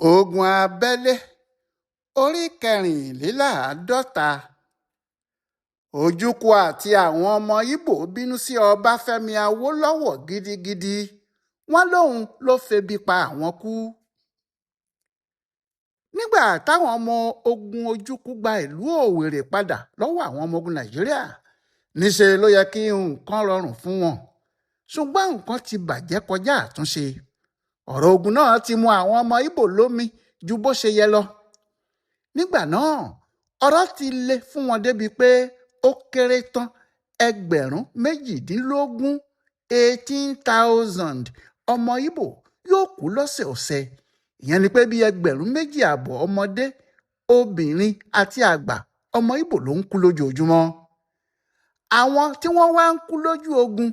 ogun abẹ́lé orí kẹrìnléláàádọ́ta. Ojukwu àti àwọn ọmọ Ìgbò bínú sí Ọbafẹmi Awólọ́wọ̀ gidigidi, wọ́n lóun ló febi pa àwọn kú. Nígbà táwọn ọmọ ogun Ojukwu gba ìlú Òwèrè padà lọ́wọ́ àwọn ọmọ ogun Nàìjíríà, níṣẹ́ ló yẹ kí nǹkan rọrùn fún wọn, ṣùgbọ́n nǹkan ti bàjẹ́ kọjá àtúnṣe. Ọ̀rọ̀ ogun náà ti mú àwọn ọmọ Ìgbò lómi ju bó ṣe yẹ lọ. Nígbà náà ọ̀rọ̀ ti le fún wọn débi pé ó kéré tán 18,000 ọmọ Ìgbò yóò kú lọ́sẹ̀ọ̀sẹ̀. Ìyẹn ni pé bí 2,500 ọmọdé, obìnrin àti àgbà ọmọ Ìgbò ló ń kú lójoojúmọ́. Àwọn tí wọ́n wá ń kú lójú ogun,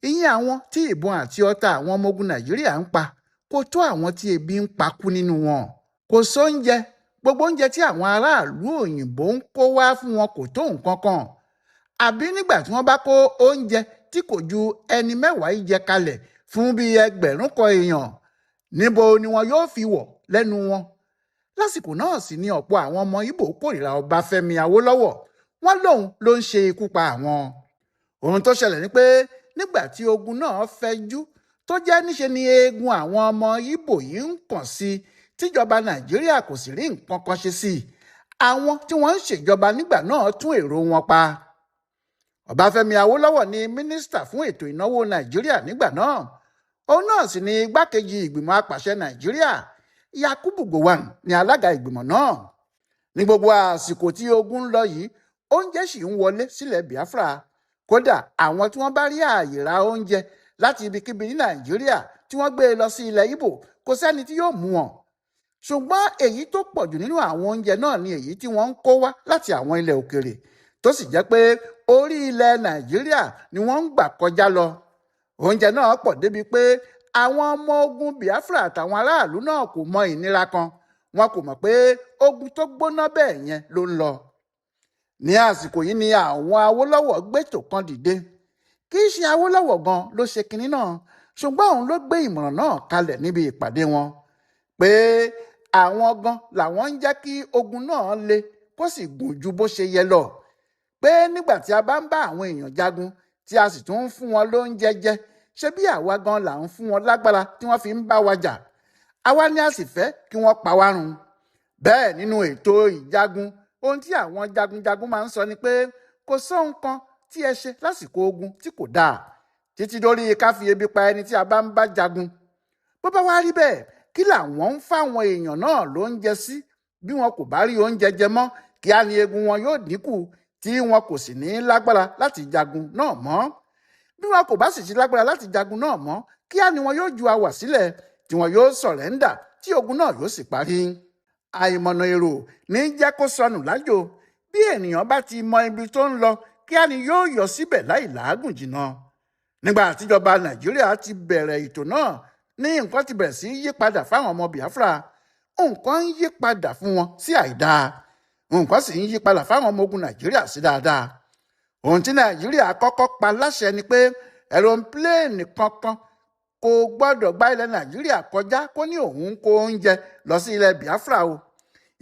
ìyẹn àwọn tí ìbọn àti ọta àwọn ọmọ ogun Nàìjíríà ń pa, kò tó àwọn tí ebi ń pa kú nínú wọn. Kò sóúnjẹ, gbogbo oúnjẹ tí àwọn aráàlú òyìnbó ń kó wá fún wọn kò tó nǹkan kan. Àbí nígbà tí wọ́n bá kó oúnjẹ tí kò ju ẹni 10 jẹ kalẹ̀ fún bíi 1,000 èèyàn, níbo ni wọn yóò fi wọ̀ lẹ́nu wọn? Lásìkò náà sì ni ọ̀pọ̀ àwọn ọmọ Ìgbò kórìíra Ọbafẹmi Awólọ́wọ̀, wọ́n lóun ló ń ṣe ikú pa àwọn. Ohun tó ṣẹlẹ̀ ni pé nígbà tí ogun náà fẹjú, tó jẹ́ níṣe ni eegun àwọn ọmọ Ìgbò yìí ń kàn sí, tíjọba Nàìjíríà kò sì rí nǹkan kan ṣe sí i. Àwọn tí wọ́n ń ṣèjọba nígbà náà tún èrò wọn pa. Ọbafẹmi Awólọ́wọ̀ ni mínísítà fún ètò ìnáwó Nàìjíríà nígbà náà. Òun náà sì ni igbákejì ìgbìmọ̀ apàṣẹ Nàìjíríà. Yakubu Gowon ni alága ìgbìmọ̀ náà. Ní gbogbo àsìkò tí ogun ń lọ yìí, oúnjẹ sì ń wọlé sílẹ̀ Biafra. Kódà àwọn tí wọ́n bá rí ààyè ra oúnjẹ láti ibikíbi ní Nàìjíríà tí wọ́n gbé lọ sí ilẹ̀ Ìgbò, kò sẹ́ni tí yóò mú wọn. Ṣùgbọ́n èyí tó pọ̀jù nínú àwọn oúnjẹ náà ni èyí tí wọ́n ń kó wá láti àwọn ilẹ̀ òkèrè, tó sì jẹ́ pé orí ilẹ̀ Nàìjíríà ni wọ́n ń gbà kọjá lọ. Oúnjẹ náà pọ̀ débi pé àwọn ọmọ ogun Biafra àtàwọn aráàlú náà kò mọ ìnira kan. Wọn kò mọ̀ pé ogun tó gbóná bẹ́ẹ̀ yẹn ló ń lọ. Ní àsìkò yìí ni àwọn Awólọ́wọ̀ gbétò kan dìde. Kì í ṣe Awólọ́wọ̀ gan ló ṣe kinní náà, ṣùgbọ́n òun ló gbé ìmọ̀ràn náà kalẹ̀ níbi ìpàdé wọn, pé àwọn gan làwọn ń jẹ́ kí ogun náà le kó sì gùn ju bó ṣe yẹ lọ. Pé nígbà tí a bá ń bá àwọn èèyàn jagun tí a sì tún ń fún wọn lóúnjẹ jẹ, ṣé bí àwa gan là ń fún wọn lágbára tí wọ́n fi ń bá wa jà? Àwa ni a sì fẹ́ kí wọ́n pa wá run. Bẹ́ẹ̀ nínú ètò ìjagun, ohun tí àwọn jagunjagun máa ń sọ ni pé kò sóhun kan tí ẹ ṣe lásìkò ogun tí kò dáa, títí dórí ká fi ebi pa ẹni tí a bá ń bá jagun. Bó bá wá rí bẹ́ẹ̀, kí làwọn ń fáwọn èèyàn náà lóúnjẹ sí? Bí wọn kò bá rí oúnjẹ jẹ mọ́, kí á ní egun wọn yóò dínkù, tí wọn kò sì ní lágbára láti jagun náà mọ́. Bí wọn kò bá sì ti lágbára láti jagun náà mọ́, kí á ní wọn yóò ju àwà sílẹ̀, tí wọn yóò sọ̀rẹ́ńdà, tí ogun náà yóò sì parí. Àìmọ̀nà èrò ní jẹ́ kó sọnù lájò. Bí ènìyàn bá ti mọ ibi tó ń lọ, kí á ní yóò yọ síbẹ̀ láì làágùn jìnnà. Nígbà tíjọba Nàìjíríà ti bẹ̀rẹ̀ ètò náà, ní nǹkan ti bẹ̀rẹ̀ sí yí padà fáwọn ọmọ Biafra. Nǹkan ń yí padà fún wọn sí àìdáa, nǹkan sì ń yí padà fáwọn ọmọ ogun Nàìjíríà sí dáadáa. Ohun tí Nàìjíríà kọ́kọ́ pa láṣẹ ni pé ẹ̀rọ̀pléènì kankan kò gbọ́dọ̀ gba ilẹ̀ Nàìjíríà kọjá kó ní òun kó oúnjẹ lọ sí ilẹ̀ Biafra o.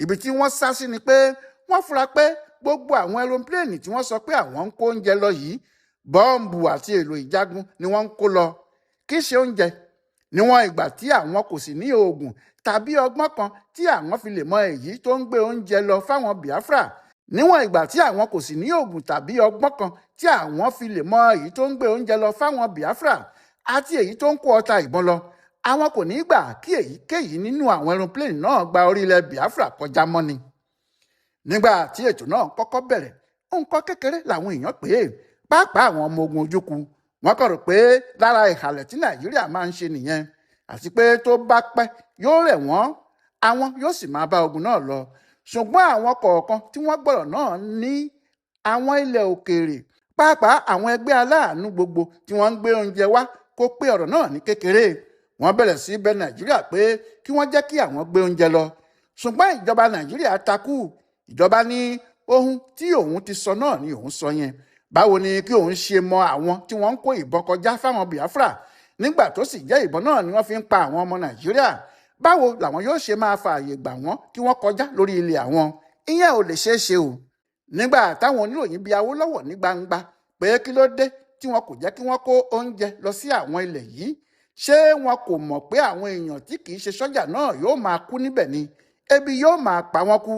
Ibi tí wọ́n sá sí ni pé wọ́n fura pé gbogbo àwọn ẹ̀rọ̀pléènì tí wọ́n sọ pé àwọn ń kó oúnjẹ lọ yìí, bọ́ǹbù àti èlò ìjagun ni wọ́n ń kó lọ, kì í ṣe oúnjẹ. Níwọ̀n ìgbà tí àwọn kò sì ní oògùn tàbí ọgbọ́n kan tí àwọn fi lè mọ èyí tó ń gbé oúnjẹ lọ fáwọn Biafra, níwọ̀n ìgbà tí àwọn kò sì ní oògùn tàbí ọgbọ́n kan tí àwọn fi lè mọ èyí tó ń gbé oúnjẹ lọ fáwọn Biafra àti èyí tó ń kó ọta ìbọn lọ, àwọn kò ní gbà kí èyíkéyìí nínú àwọn aeroplane náà gba orí ilẹ̀ Biafra kọjá mọ́ ni. Nígbà tí ètò náà kọ́kọ́ bẹ̀rẹ̀, nǹkan kékeré làwọn èèyàn pè é, pàápàá àwọn ọmọ ogun Ojukwu. Wọ́n kọ̀ rò pé lára ìhàlẹ̀ tí Nàìjíríà máa ń ṣe nìyẹn, àti pé tó bá pẹ́ yóò rẹ̀ wọ́n, àwọn yóò sì máa bá ogun náà lọ. Ṣùgbọ́n àwọn kọ̀ọ̀kan tí wọ́n gbọ́rọ̀ náà ní àwọn ilẹ̀ òkèèrè, pàápàá àwọn ẹgbẹ́ aláàánú gbogbo tí wọ́n ń gbé oúnjẹ wá, kó pé ọ̀rọ̀ náà ní kékeré. Wọ́n bẹ̀rẹ̀ sí bẹ̀ Nàìjíríà pé kí wọ́n jẹ́ kí àwọn gbé oúnjẹ lọ. Ṣùgbọ́n ìjọba Nàìjíríà takú. Ìjọba ní ohun tí òun ti sọ náà ni òun sọ yẹn. Báwo ni kí òun ṣe mọ àwọn tí wọ́n ń kó ìbọn kọjá fáwọn Biafra nígbà tó sì jẹ́ ìbọn náà ni wọ́n fi ń pa àwọn ọmọ Nàìjíríà? báwo làwọn yóò ṣe máa fààyè gbà wọ́n kí wọ́n kọjá lórí ilẹ̀ àwọn? Ìyẹn ò lè ṣeé ṣe o. Nígbà táwọn oníròyìn bi Awólọ́wọ̀ ní gbangba pé kí ló dé tí wọn kò jẹ́ kí wọ́n kó oúnjẹ lọ sí àwọn ilẹ̀ yìí, ṣé wọn kò mọ̀ pé àwọn èèyàn tí kì í ṣe sọ́jà náà yóò máa kú níbẹ̀ ni, ebi yóò máa pa wọ́n kú?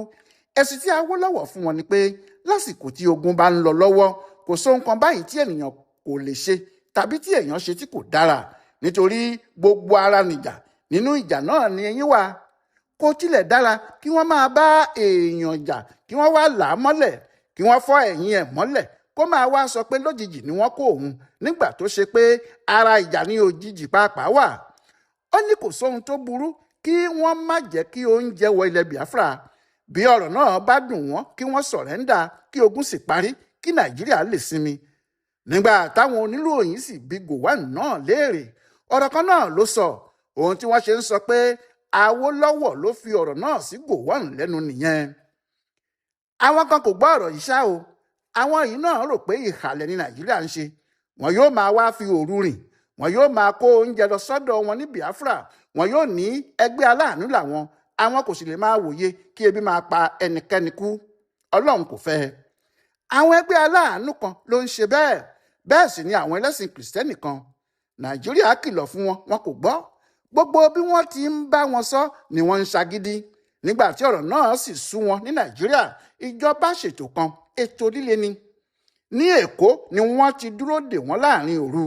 Èsì tí Awólọ́wọ̀ fún wọn ni pé lásìkò tí ogun bá ń lọ lọ́wọ́, kò sóhun kan báyìí tí ènìyàn kò lè ṣe tàbí tí èèyàn ṣe tí kò dára, nítorí gbogbo ara nìjà, nínú ìjà náà ni eyín wà. Kò tilẹ̀ dára kí wọ́n máa bá èèyàn jà kí wọ́n wá là á mọ́lẹ̀, kí wọ́n fọ́ ẹ̀yìn ẹ̀ mọ́lẹ̀, kó máa wá sọ pé lójijì ni wọ́n kó òun nígbà tó ṣe pé ara ìjà ní òjijì pàápàá wà. Ó ní kò sóhun tó burú kí wọ́n má jẹ́ kí oúnjẹ wọ ilẹ̀ Biafra. Bí ọ̀rọ̀ náà bá dùn wọ́n kí wọ́n sọ̀rẹ́ńdà kí ogun sì parí kí Nàìjíríà lè sinmi. Nígbà táwọn oníròyìn sì bi Gowon náà léèrè, ọ̀rọ̀ kan náà ló sọ. Ohun tí wọ́n ṣe ń sọ pé Awólọ́wọ̀ ló fi ọ̀rọ̀ náà sí Gowon lẹ́nu nìyẹn. Àwọn kan kò gbọ́ ọ̀rọ̀ yìí ṣá o. Àwọn yìí náà rò pé ìhàlẹ̀ ni Nàìjíríà ń ṣe. Wọn yóò máa wá fi òru rìn, wọn yóò máa kó oúnjẹ lọ sọ́dọ̀ wọn ní Biafra, wọn yóò ní ẹgbẹ́ aláàánú làwọn, àwọn kò sì lè máa wòye kí ebi máa pa ẹnikẹ́ni kú. Ọlọ́run kò fẹ́. Àwọn ẹgbẹ́ aláàánú kan ló ń ṣe bẹ́ẹ̀, bẹ́ẹ̀ sì ni àwọn ẹlẹ́sìn Kìrìsìtẹ́nì kan. Nàìjíríà kìlọ̀ fún wọn, wọn kò gbọ́. Gbogbo bí wọ́n ti ń bá wọn sọ ni wọ́n ń ṣagídí. Nígbà tí ọ̀rọ̀ náà sì sú wọn ní Nàìjíríà, ìjọba ṣètò kan, ètò líle ni. Ní Èkó ni wọ́n ti dúró dè wọ́n láàrin òru.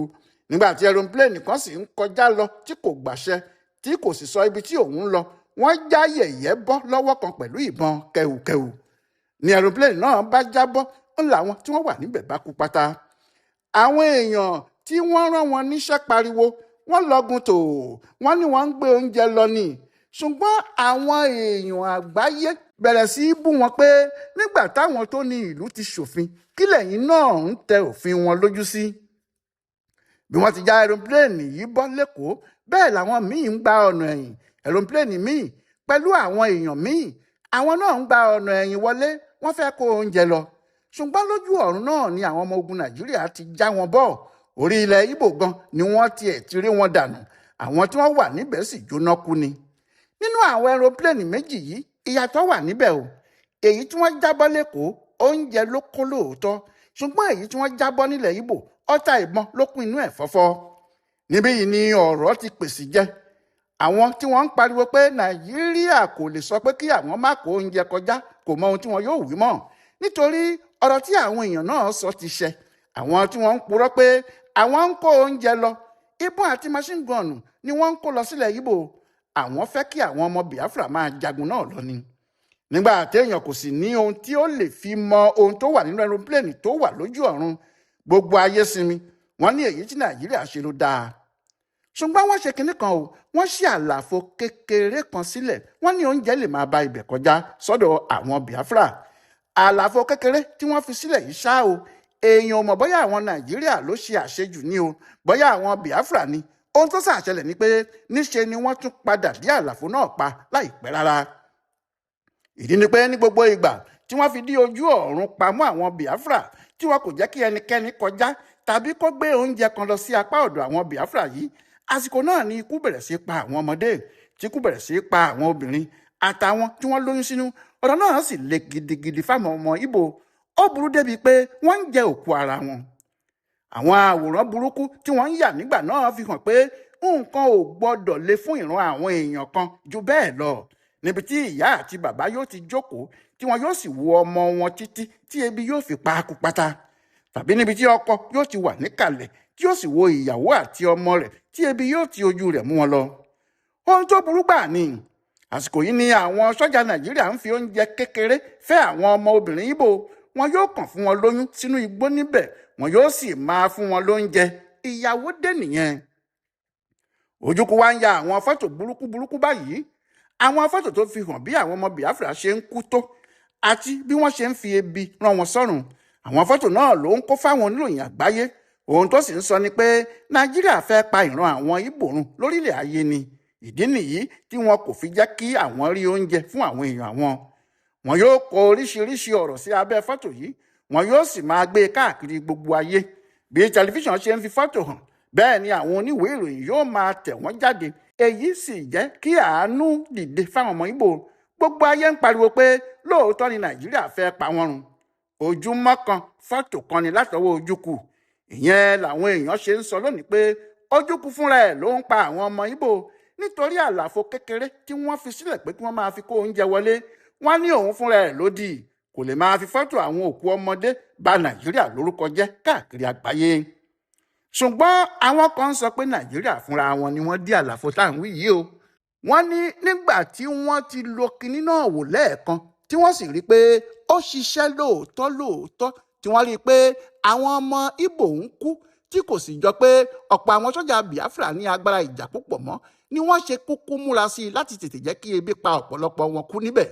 Nígbà tí aeroplane kan sì ń kọjá lọ tí kò gbàṣẹ, tí kò sì sọ ibi tí òun ń lọ, wọ́n já yẹ̀yẹ́ bọ́ lọ́wọ́ kan pẹ̀lú ìbọn kẹ̀wùkẹ̀wù. Ní aeroplane náà bá jábọ́, ń làwọn tí wọ́n wà níbẹ̀ bá kú pátá. Àwọn èèyàn tí wọ́n rán wọn níṣẹ́ pariwo, wọ́n lọ́gun tò, wọ́n ní wọ́n ń gbé oúnjẹ lọ ni. Ṣùgbọ́n àwọn èèyàn àgbáyé bẹ̀rẹ̀ sí í bú wọn pé nígbà táwọn tó ní ìlú ti ṣòfin, kí lẹ̀yin náà ń tẹ òfin wọn lójú sí? Bí wọ́n ti já aeroplane yìí bọ́ l'Ékòó, bẹ́ẹ̀ làwọn míì ń gba ọ̀nà ẹ̀yìn aeroplane míì pẹ̀lú àwọn èèyàn míì. Àwọn náà ń gba ọ̀nà ẹ̀yìn wọlé, wọ́n fẹ́ kó oúnjẹ lọ. Ṣùgbọ́n lójú ọ̀run náà ni àwọn ọmọ ogun Nàìjíríà ti já wọn bọ́. Orí ilẹ̀ Ìgbò gan ni wọ́n tiẹ̀ ti rí wọn dànù. Àwọn tí wọ́n wà níbẹ̀ sì jóná kú ni. Nínú àwọn aeroplane méjì yìí, ìyàtọ̀ wà níbẹ̀ o. Èyí tí wọ́n jábọ́ l'Ékòó, oúnjẹ ló kó lóòótọ́. Ṣùgbọ́n èyí tí wọ́n jábọ́ nílẹ̀ Ìgbò, ọta ìbọn ló kún inú ẹ̀ fọ́fọ́. Níbí yìí ni ọ̀rọ̀ ti pèsè jẹ. Àwọn tí wọ́n ń pariwo pé Nàìjíríà kò lè sọ pé kí àwọn má kó oúnjẹ kọjá kò mọ ohun tí wọn yóò wí mọ́. Nítorí ọ̀rọ̀ tí àwọn èèyàn náà sọ ti ṣẹ. Àwọn tí wọ́n ń purọ́ pé àwọn ń kó oúnjẹ lọ, ìbọn àti machine gun ni wọ́n ń kó lọ sílẹ̀ Ìgbò. Àwọn fẹ́ kí àwọn ọmọ Biafra máa jagun náà lọ ni. Nígbà téèyàn kò sì ní ohun tí ó lè fi mọ ohun tó wà nínú aeroplane tó wà lójú ọ̀run, gbogbo ayé sinmi. Wọ́n ní èyí tí Nàìjíríà ṣe ló dáa. Ṣùgbọ́n wọ́n ṣe kinní kan o, wọ́n ṣí àlàfo kékeré kan sílẹ̀. Wọ́n ní oúnjẹ lè máa ba ibẹ̀ kọjá sọ́dọ̀ àwọn Biafra. Àlàfo kékeré tí wọ́n fi sílẹ̀ yìí ṣá o, èèyàn ò mọ̀ bóyá àwọn Nàìjíríà ló ṣe àṣejù ní o, bóyá àwọn Biafra ni. Ohun tó ṣàṣẹlẹ̀ ni pé níṣe ni wọ́n tún padà dí àlàfo náà pa láìpẹ́ rárá. Ìdí ni pé ní gbogbo ìgbà tí wọ́n fi dí ojú ọ̀run pamọ́ àwọn Biafra, tí wọn kò jẹ́ kí ẹnikẹ́ni kọjá tàbí kó gbé oúnjẹ kan lọ sí apá ọ̀dọ̀ àwọn Biafra yìí, àsìkò náà ni ikú bẹ̀rẹ̀ sí pa àwọn ọmọdé, tí ikú bẹ̀rẹ̀ sí pa àwọn obìnrin àtàwọn tí wọ́n lóyún sínú. Ọ̀rọ̀ náà sì le gidigidi fáwọn ọmọ Ìgbò. Ó burú débi pé wọ́n ń jẹ òkú ara wọn. Àwọn àwòrán burúkú tí wọ́n ń yà nígbà náà fi hàn pé nǹkan ò gbọdọ̀ le fún ìran àwọn èèyàn kan ju bẹ́ẹ̀ lọ, níbi tí ìyá àti bàbá yóò ti jókòó tí wọn yóò sì wo ọmọ wọn títí tí ebi yóò fi pa á kú pátá, tàbí níbi tí ọkọ yóò ti wà níkàlẹ̀ tí yóò sì wo ìyàwó àti ọmọ rẹ̀ tí ebi yóò ti ojú rẹ̀ mú wọn lọ. Ohun tó burú gbà ni àsìkò yìí ni àwọn sọ́jà Nàìjíríà ń fi oúnjẹ kékeré fẹ́ àwọn ọmọ obìnrin Ìgbò. Wọn yóò kàn fún wọn lóyún sínú igbó níbẹ̀, wọn yóò sì máa fún wọn lóúnjẹ. Ìyàwó dé nìyẹn. Ojukwu wá ń ya àwọn fọ́tò burúkú báyìí. Àwọn fọ́tò tó fi hàn bí àwọn ọmọ Biafra ṣe ń kú tó àti bí wọ́n ṣe ń fi ebi rán wọn sọ́run. Àwọn fọ́tò náà ló ń kó fáwọn oníròyìn àgbáyé. Ohun tó sì ń sọ ni pé Nàìjíríà fẹ́ pa ìran àwọn Ìgbò run lórílẹ̀ ayé ni. Ìdí nìyí tí wọn kò fi jẹ́ kí àwọn rí oúnjẹ fún àwọn èèyàn àwọn. Wọn yóò kọ oríṣiríṣi ọ̀rọ̀ sí abẹ́ fọ́tò yìí, wọn yóò sì máa gbé káàkiri gbogbo ayé. Bí tẹlifíṣàn ṣe ń fi fọ́tò hàn, bẹ́ẹ̀ ni àwọn oníwèé ìròyìn yóò máa tẹ̀ wọ́n jáde. èyí sì jẹ́ kí àánú dìde fáwọn ọmọ Ìgbò. Gbogbo ayé ń pariwo pé lóòótọ́ ni Nàìjíríà fẹ́ pa wọ́n run. Ojúmọ́ kan fọ́tò kan ni látọwọ́ Ojukwu. Ìyẹn làwọn èèyàn ṣe ń sọ lónìí pé Ojukwu fúnra ẹ̀ ló ń pa àwọn ọmọ Ìgbò nítorí àlàfo kékeré tí wọ́n fi sílẹ̀ pé kí wọ́n máa fi kó oúnjẹ wọlé. Wọ́n ní òun fúnra ẹ̀ ló dì, kò lè máa fi fọ́tò àwọn òkú ọmọdé bà Nàìjíríà lórúkọ jẹ́ káàkiri àgbáyé. Ṣùgbọ́n àwọn kan ń sọ pé Nàìjíríà fúnra wọn ni wọ́n dí àlàfo tá à ń wí yìí o. Wọ́n ní nígbà tí wọ́n ti lo kinní náà wò lẹ́ẹ̀kan tí wọ́n sì rí i pé ó ṣiṣẹ́ lóòótọ́ tí wọ́n rí i pé àwọn ọmọ Ìgbò ń kú tí kò sì jọ pé ọ̀pọ̀ àwọn sọ́jà Biafra ní agbára ìjà púpọ̀ mọ́ ni wọ́n ṣe kúkú múra sí i láti tètè jẹ́ kí ebi pa ọ̀pọ̀lọpọ̀ wọn kú níbẹ̀.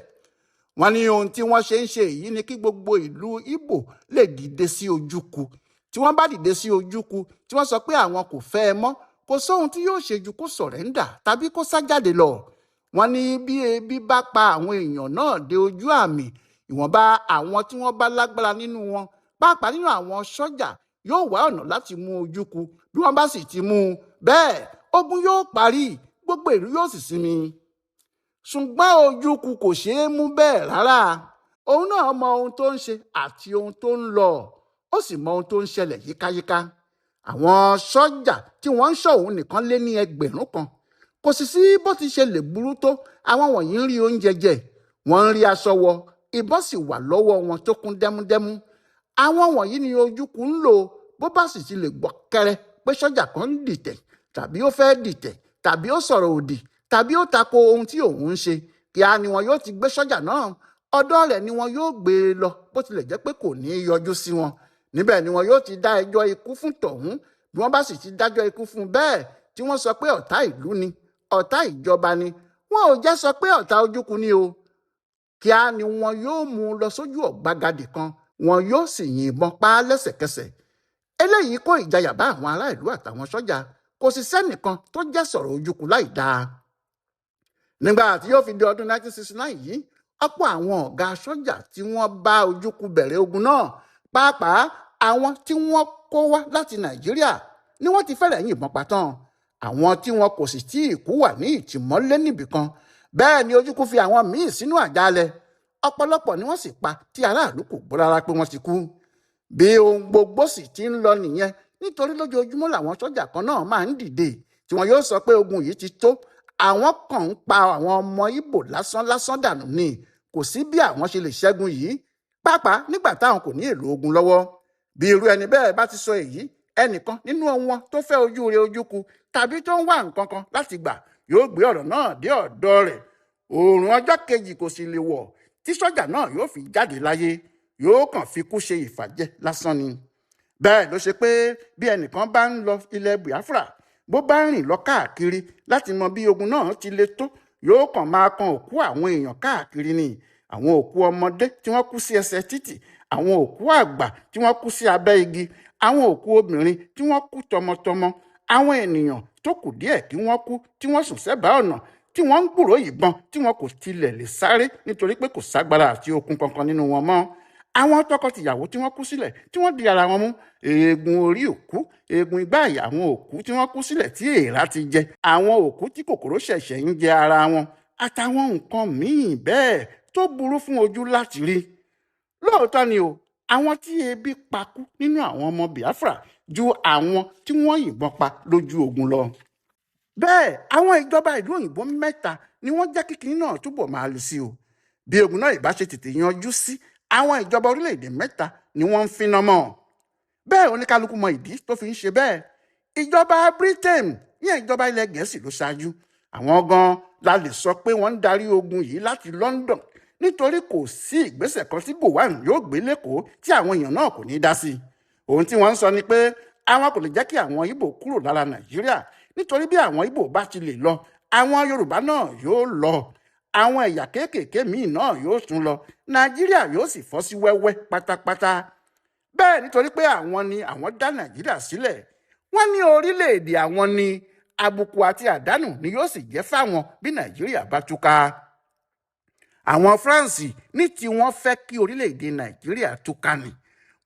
Wọ́n ní ohun tí wọ́n ṣe ń ṣe èyí ni kí gbogbo ìlú Ìgbò lè dìde sí Ojukwu. Tí wọ́n bá dìde sí Ojukwu tí wọ́n sọ pé àwọn kò fẹ́ ẹ mọ́, kò sóhun tí yóò ṣe ju kó sọ̀rẹ́ńdà tàbí kó sá jáde lọ. Wọ́n ní bí ebi bá pa àwọn èèyàn náà dé ojú àmì, ìwọ̀nba àwọn tí wọ́n bá lágbára nínú wọn, pàápàá nínú àwọn sọ́jà, yóò wá ọ̀nà láti mú Ojukwu. Bí wọ́n bá sì ti mú un bẹ́ẹ̀, ogun yóò parí, gbogbo ìlú yóò sì sinmi. Ṣùgbọ́n Ojukwu kò ṣeé mú bẹ́ẹ̀ rárá. Òun náà mọ ohun tó ń ṣe àti ohun tó ń lọ, ó sì mọ ohun tó ń ṣẹlẹ̀ yíkáyíká. Àwọn sọ́jà tí wọ́n ń ṣọ́ òun nìkan lé ní 1000 kan. Kò sì sí bó ti ṣe lè burú tó, àwọn wọ̀nyí ń rí oúnjẹ jẹ, wọ́n ń rí aṣọ wọ̀, ìbọn sì wà lọ́wọ́ wọn tó kún dẹ́múdẹ́mú. Àwọn wọ̀nyí ni Ojukwu ń lò bó bá sì ti lè gbọ́ kẹ́rẹ́ pé sọ́jà kan ń dìtẹ̀ tàbí ó fẹ́ dìtẹ̀ tàbí ó sọ̀rọ̀ òdì tàbí ó tako ohun tí òun ń ṣe. Kíá ni wọn yóò ti gbé sọ́jà náà, ọ̀dọ̀ rẹ̀ ni wọn yóò gbé e lọ bó tilẹ̀ jẹ́ pé kò ní í yọjú sí wọn. Níbẹ̀ ni wọn yóò ti dá ẹjọ́ ikú fún tọ̀hún. Bí wọ́n bá sì ti dájọ́ ikú fún bẹ́ẹ̀ tí wọ́n sọ pé ọ̀tá ìlú ni, ọ̀tá ìjọba ni, wọn ò jẹ́ sọ pé ọ̀tá Ojukwu ni o. Kíá ni wọn yóò mú un lọ sójú ọ̀gbagadè kan, wọn yóò sì yìnbọn pa á lẹ́sẹ̀kẹsẹ̀. Eléyìí kó ìjayà bá àwọn ará ìlú àtàwọn sọ́jà. Kò sì sẹ́nìkan tó jẹ́ sọ̀rọ̀ Ojukwu láì dáa. Nígbà tí yóò fi di ọdún 1969 yìí, ọ̀pọ̀ àwọn ọ̀gá sọ́jà tí wọ́n bá Ojukwu bẹ̀rẹ̀ ogun náà, pàápàá àwọn tí wọ́n kó wá láti Nàìjíríà, ni wọ́n ti fẹ́rẹ̀ yìnbọn pa tán. Àwọn tí wọn kò sì tí ì kú wà ní ìtìmọ́lé níbìkan. Bẹ́ẹ̀ ni Ojukwu fi àwọn míì sínú àjàalẹ̀. Ọ̀pọ̀lọpọ̀ ni wọ́n sì pa tí aráàlú kò gbọ́ rárá pé wọ́n ti kú. Bí ohun gbogbo sì ti ń lọ nìyẹn, nítorí lójoojúmọ́ làwọn sọ́jà kan náà máa ń dìde tí wọn yóò sọ pé ogun yìí ti tó. Àwọn kan ń pa àwọn ọmọ Ìgbò lásán dànù ni. Kò sí bí àwọn ṣe lè ṣẹ́gun yìí, pàápàá nígbà táwọn kò ní èlò ogun lọ́wọ́. Bí irú ẹni bẹ́ẹ̀ bá ti sọ èyí, ẹnìkan nínú wọn tó fẹ́ ojú rere Ojukwu tàbí tó ń wá nǹkan kan láti gbà yóò gbé ọ̀rọ̀ náà dé ọ̀dọ̀ rẹ̀. Oòrùn ọjọ́ kejì kò sì lè wọ̀ tí sọ́jà náà yóò fi jáde láyé, yóò kàn fi kú ṣe ìfàjẹ lásán ni. Bẹ́ẹ̀ ló ṣe pé bí ẹnìkan bá ń lọ ilẹ̀ Biafra, bó bá rìn lọ káàkiri láti mọ bí ogun náà ti le tó, yóò kàn máa kan òkú àwọn èèyàn káàkiri ni. Àwọn òkú ọmọdé tí wọ́n kú sí ẹsẹ̀ títì, àwọn òkú àgbà tí wọ́n kú sí abẹ́ igi, àwọn òkú obìnrin tí wọ́n kú tọmọtọmọ, àwọn ènìyàn tó kù díẹ̀ kí wọ́n kú tí wọ́n sùn sẹ́bàá ọ̀nà, tí wọ́n ń gbúròó ìbọn tí wọn kò tilẹ̀ lè sáré nítorí pé kò ságbára àti okun kankan nínú wọn mọ́. Àwọn tọkọtìyàwó tí wọ́n kú sílẹ̀ tí wọ́n di ara wọn mú, eegun orí òkú, eegun igbá àyà àwọn òkú tí wọ́n kú sílẹ̀ tí èèrà ti jẹ, àwọn òkú tí kòkòrò ṣẹ̀ṣẹ̀ ń jẹ ara wọn, àtàwọn nǹkan míì bẹ́ẹ̀ tó burú fún ojú láti rí. Lóòótọ́ ni o, àwọn tí ebi pa kú nínú àwọn ọmọ Biafra ju àwọn tí wọ́n yìnbọn pa lójú ogun lọ. Bẹ́ẹ̀ àwọn ìjọba ìlú òyìnbó 3 ni wọ́n jẹ́ kíkiní náà túbọ̀ máa lù sí o. Bí ogun náà ìbá ṣe tètè yanjú sí, àwọn ìjọba orílẹ̀-èdè 3 ni wọ́n ń finá mọ́. Bẹ́ẹ̀ oníkálukú mọ ìdí tó fi ń ṣe bẹ́ẹ̀. Ìjọba Britain, ìyẹn ìjọba ilẹ̀ Gẹ̀ẹ́sì ló ṣáájú. Àwọn gan la lè sọ pé wọ́n ń darí ogun yìí láti London, nítorí kò sí ìgbésẹ̀ kan tí Gowon yóò gbé lẹ́kọ̀ọ́ tí àwọn èèyàn náà kò ní dá sí. Ohun tí wọ́n ń sọ ni pé àwọn kò lè jẹ́ kí àwọn Ìgbò kúrò lára Nàìjíríà, nítorí bí àwọn Ìgbò bá ti lè lọ, àwọn Yorùbá náà yóò lọ, àwọn ẹ̀yà kéékèèké míì náà yóò tún lọ, Nàìjíríà yóò sì fọ́ sí wẹ́wẹ́ pátápátá. Bẹ́ẹ̀ nítorí pé àwọn ni àwọn dá Nàìjíríà sílẹ̀, wọ́n ní orílẹ̀-èdè àwọn ni, àbùkù àti àdánù ni yóò sì jẹ́ fáwọn bí Nàìjíríà bá túká. Àwọn France ní tí wọ́n fẹ́ kí orílẹ̀-èdè Nàìjíríà túká ni.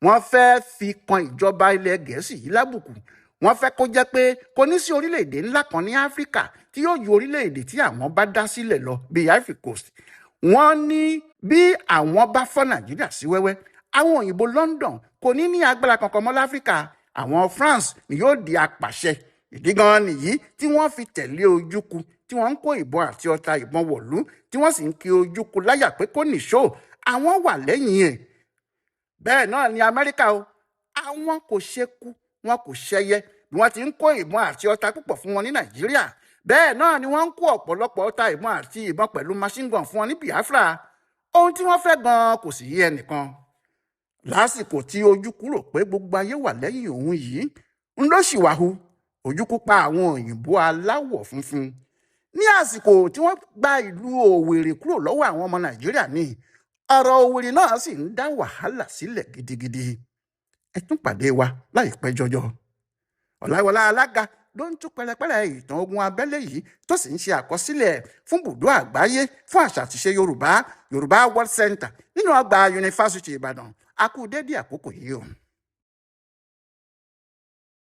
Wọ́n fẹ́ fi kan ìjọba ilẹ̀ Gẹ̀ẹ́sì yìí lábùkù. wọ́n fẹ́ kó jẹ́ pé kò ní sí orílẹ̀-èdè ńlá kan ní áfíríkà tí yóò ju orílẹ̀-èdè tí àwọn bá dá sílẹ̀ lọ bíi Ivory Coast. wọ́n ní bí àwọn bá fọ́ nàìjíríà sí wẹ́wẹ́, àwọn òyìnbó London kò ní agbára kankan mọ́ láfíríkà. àwọn France ni yóò di apàṣẹ. ìdí gan nìyí tí wọ́n fi tẹ̀lé Ojukwu, tí wọ́n ń kó ìbọn àti ọta ìbọn wọ̀lú, tí wọ́n sì ń kí Ojukwu láyà pé kó nìṣó, àwọn wà lẹ́yìn ẹ̀. bẹ́ẹ̀ náà ni Amẹ́ríkà o, àwọn kò ṣekú, wọn kò ṣẹyẹ. bí wọ́n ti ń kó ìbọn àti ọta púpọ̀ fún wọn ní Nàìjíríà, bẹ́ẹ̀ náà ni wọ́n ń kó ọ̀pọ̀lọpọ̀ ọta ìbọn àti ìbọn pẹ̀lú machine gun fún wọn ní Biafra. ohun tí wọ́n fẹ́ gan kò sì yé ẹnìkan. lásìkò tí Ojukwu rò pé gbogbo ayé wà lẹ́yìn òun yìí, ń ló sì wàhù. Ojukwu pa àwọn òyìnbó aláwọ̀ funfun. ní àsìkò tí wọ́n gba ìlú Òwèrè kúrò lọ́wọ́ àwọn ọmọ Nàìjíríà ní, ọ̀rọ̀ Òwèrè náà sì ń dá wàhálà sílẹ̀ gidigidi. ẹ tún pàdé wa láìpẹ́ jọjọ. Ọláyíwọlá Alága ló ń tú pẹ̀lẹ́pẹ̀lẹ́ ìtàn ogun abẹ́lé yìí tó sì ń ṣe àkọsílẹ̀ fún bùdó àgbáyé fún àṣà àtìṣe Yorùbá World Center nínú ọgbà Yunifásitì Ìbàdàn. a kú dédé àkókò yìí o.